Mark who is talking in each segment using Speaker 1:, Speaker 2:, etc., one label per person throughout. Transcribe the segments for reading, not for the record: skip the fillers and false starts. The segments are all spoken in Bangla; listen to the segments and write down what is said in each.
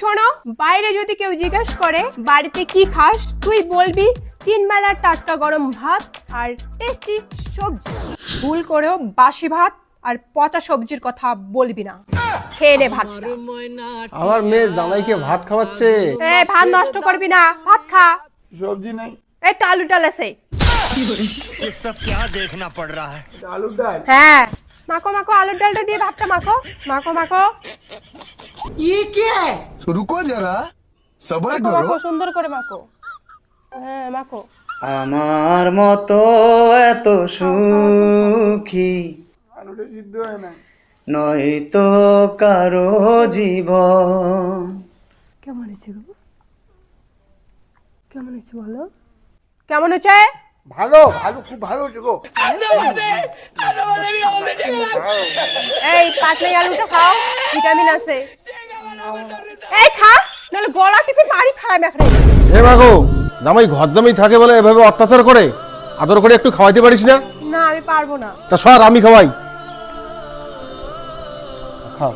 Speaker 1: শোনো, বাইরে যদি কেউ জিজ্ঞেস করে বাড়িতে কি খাস, তুই বলবি 3 বেলার টাটকা গরম ভাত আর টেস্টি সবজি। ভুল করেও বাসি ভাত আর পচা সবজির কথা বলবি না। খেয়ে নে ভাত।
Speaker 2: আমার মেয়ে জামাইকে ভাত খাওয়াচ্ছে।
Speaker 1: ভাত নষ্ট করবি না, ভাত খা।
Speaker 2: সবজি নাই।
Speaker 1: এই তো আলু ডাল আছে।
Speaker 3: ये सब क्या देखना पड़ रहा है।
Speaker 2: আলুর ডাল।
Speaker 1: হ্যাঁ, মাখো মাখো আলুর ডালটা দিয়ে ভাতটা মাখো। মাখো মাখো
Speaker 4: ये क्या है?
Speaker 5: रुको जरा सबर
Speaker 1: মাখো
Speaker 5: करो।
Speaker 1: মাখো, সুন্দর করে মাখো। হ্যাঁ মাখো।
Speaker 6: আমার মতো এত সুখী
Speaker 2: আলুটা সিদ্ধ হয় না।
Speaker 6: নয়তো কারো জীবন।
Speaker 1: কেমন হয়েছে গো? কেমন হয়েছে বলো? কেমন হয়েছে?
Speaker 2: ভালো ভালো, খুব ভালো হচ্ছে গো।
Speaker 1: এই পাতলা আলুটা খাও, ভিটামিন আছে। এই খা, নাহলে গলা টিপে মারি খায় মেখরে।
Speaker 2: এ মাগো, জামাই ঘর জামাই থাকে বলে এভাবে অত্যাচার করে, আদর করে একটু খাওয়াইতে পারিস না?
Speaker 1: না আমি পারবো না।
Speaker 2: তা সর, আমি খাওয়াই। খাও,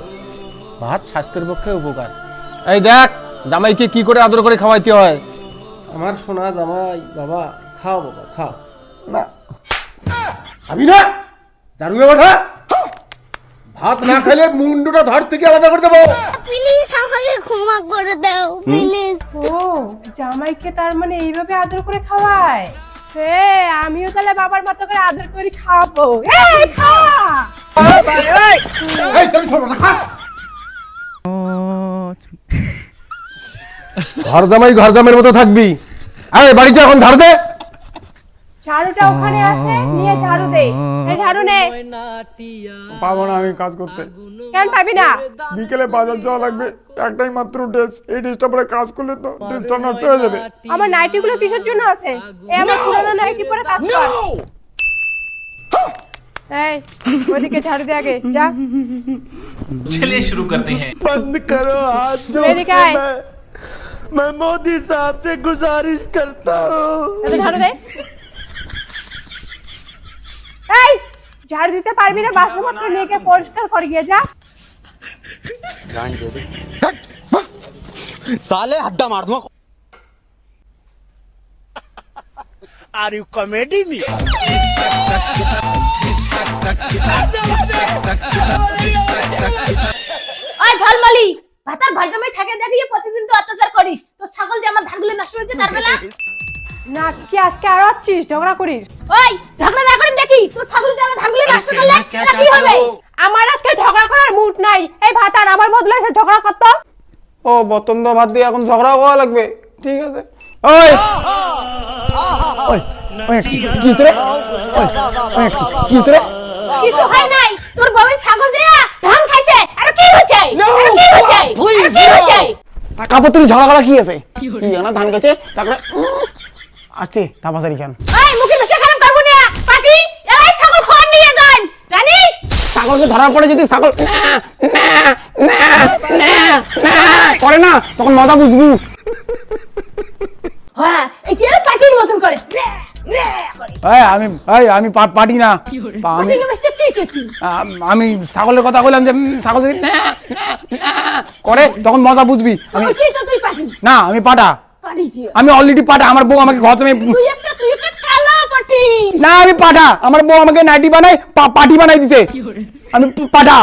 Speaker 2: ভাত স্বাস্থ্যের পক্ষে উপকার। এই দেখ জামাইকে কি করে আদর করে খাওয়াইতে হয়। আমার সোনা জামাই, বাবা খাও, বাবা খাও। না খাবি না, দারুয়ে বাটা। ভাত না খেলে মুন্ডুটা ধর থেকে আলাদা করে দেবো।
Speaker 7: প্লিজ আমাকে ক্ষমা করে দাও প্লিজ।
Speaker 1: ও জামাইকে তার মানে এইভাবে আদর করে খাওয়ায়। আমিও তাহলে বাবার মতো করে আদর করে খাওয়াবো। এই খা।
Speaker 2: এই চল শোনো না, খা। ঘর জামাই ঘর জামাইয়ের মতো থাকবি। আরে বাড়িতে এখন ঝাড়ু দে।
Speaker 1: ঝাড়ুটা ওখানে আছে, নিয়ে ঝাড়ু দে। এই ঝাড়ু নে।
Speaker 2: পাবো না আমি কাজ করতে।
Speaker 1: কেন পাবি না?
Speaker 2: বিকেলে বাজার যাওয়া লাগবে, একটাই মাত্র ড্রেস। এই ড্রেসটা পরে কাজ করলে তো ড্রেসটা নষ্ট হয়ে যাবে।
Speaker 1: আমার নাইটিগুলো কিসের জন্য আছে? এই আমার পুরনো নাইটি পরে কাজ কর। এই ওদিকে ঝাড়ু দে আগে, যা।
Speaker 3: चलिए शुरू करते हैं।
Speaker 4: बंद करो हाथ जो
Speaker 1: এদিকে আয়।
Speaker 4: मैं मोदी साहब से गुजारिश करता हूँ।
Speaker 1: এত ঝাড়ু দে। এই ঝাড়ু দিতে পারবি না? বাসনপত্র নিয়ে গিয়ে পরিষ্কার করে গিয়ে যা।
Speaker 4: साले हड्डा मार दूंगा। Are you comedy me?
Speaker 7: ওই ঝলমলি, ভাতার ভাই জামাই থাকে দেখিয়ে প্রতিদিন তো অত্যাচার করিস। তো ছাগল যে আমার ধানগুলো নষ্ট হয়েছে তার বেলা।
Speaker 1: না কি আজকে আর আছিস ঝগড়া করিস?
Speaker 7: ওই ঝগড়া না করেন দেখি, তো ছাগল যে আমার ধানগুলো নষ্ট করলে তার কি হবে?
Speaker 1: আমার আজকে ঝগড়া করার মুড নাই। এই ভাতার আমার বদলে এসে ঝগড়া করতো।
Speaker 2: ও বতন্দ ভাত দিয়ে এখন ঝগড়া করা লাগবে? ঠিক আছে। ওই ওই ওই কি হইছে রে? ওই কি হইছে রে?
Speaker 7: কিছু হয় নাই, তোর বাবার ছাগল যে ধান খাইছে। আর কি হচ্ছে? আর কি হচ্ছে? আর কি হচ্ছে?
Speaker 2: কাপড় তুমি ঝগড়া করা কি আছে? কি জানা ধান গেছে তারপরে আছে তাপাসারি কেন?
Speaker 7: ওই মুখে মুখে খারাপ করব না। পাটি এই ছাগল খাওয়ার নিয়ে যান, জানিস?
Speaker 2: ছাগলকে ধরা পড়ে যদি ছাগল করে না তখন মজা বুঝবি।
Speaker 7: হ্যাঁ, এই কি আর পাটির মতন করে?
Speaker 2: আমি পাটি না।
Speaker 7: পাটি নমস্তে কি করছিস?
Speaker 2: আমি ছাগলের কথা বললাম যে ছাগল যদি করে তখন মজা বুঝবি। আমি
Speaker 7: কি তো তুই পাটি?
Speaker 2: না, আমি পাটা।
Speaker 7: পাটি জি।
Speaker 2: আমি অলরেডি পাটা। আমার বউ আমাকে ঘর জমে।
Speaker 7: তুই একটা কালো পাটি।
Speaker 2: না আমি পাটা। আমার বউ আমাকে নাইটি বানাই পাটি বানাই দিছে। আমি পাটা।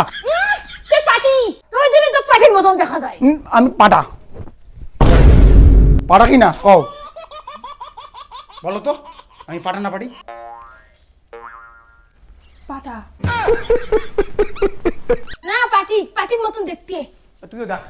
Speaker 7: তুই পাটি। তোর জন্য তো পাটির মতন দেখা যায়।
Speaker 2: আমি পাটা। পাটা কি না কও বলো তো, আমি পাটা না পাটি?
Speaker 1: পাটা
Speaker 7: না পাটি, পাটির মতন দেখতে।
Speaker 2: তুই দেখ